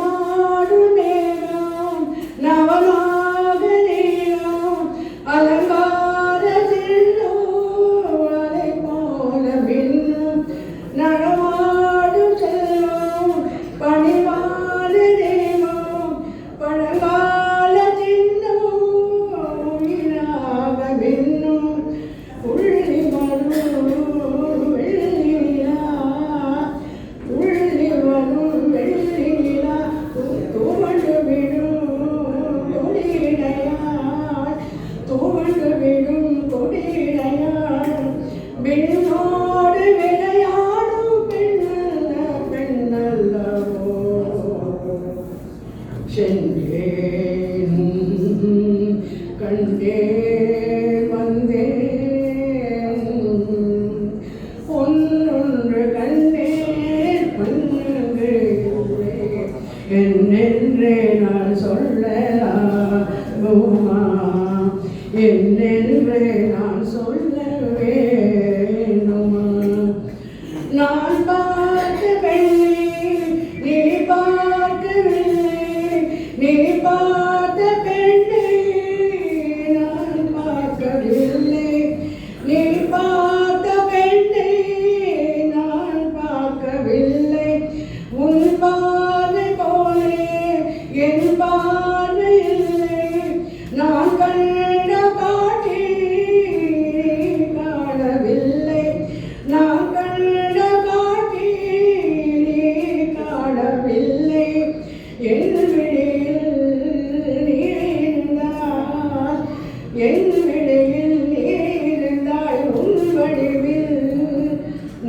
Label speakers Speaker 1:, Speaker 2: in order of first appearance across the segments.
Speaker 1: நடமாடும் மேகம் நவமாக நீளம் அலங்கார சின்னம் அதை போல மின்னும் நடமாடும் செல்வம் பணிவான தெய்வம் பழங்கால சின்னம் உயிராக மின்னும் உள்ளி வரும் வெள்ளி நிலா உள்ளி வரும் வெள்ளி நிலா துவண்டு விடும் கொடியிடையாய் துவண்டு விடும் கொடியிடையாய் விண்ணோடு விளையாடும் பெண்ணல்ல பெண்ணல்லவோ சென்றேன் கண்டேன் வந்தேன் ஒன்றொன்று கண்டேன் பொன்னென்று என்னென்றே நான் சொல்லலாகுமா என்னென்றே நான் சொல்ல வேண்டுமா நான் பார்த்த பெண்ணை நீ பார்க்கவில்லை நீ பார்த்த பெண்ணை நான் பார்க்கவில்லை நீ பார்த்த பெண்ணை நான் பார்க்கவில்லை உன் பார்வை போலே என் பார்வை இல்லை நான் கண்ட காட்சி காணவில்லை நான் கண்ட காட்சி காணவில்லை என் விழியில் நீ இருந்தாய் என் விழியில் நீ இருந்தாய் உன் வடிவில்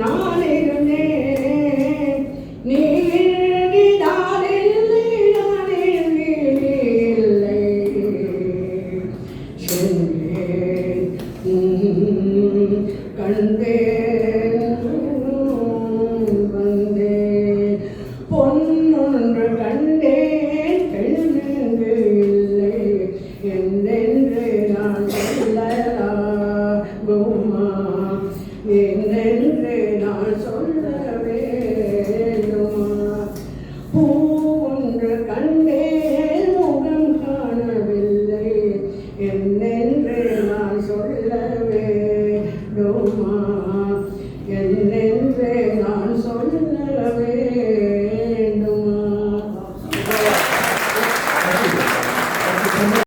Speaker 1: நான் இருந்தேன் நீ இன்றி நான் இல்லை நான் இன்றி நீ இல்லை சென்றேன் கண்டேன் வந்தேன் பொன்னொன்று கண்டேன் பெண்ணென்று இல்லை என்னென்று நான் சொல்லலாகுமா என்னென்று நான் சொல்ல வேண்டுமா பூ ஒன்று கண்டேன் முகம் காணவில்லை என்னென்று நான் சொல்ல வேண்டுமா என்னென்று நான் சொல்ல வேண்டும்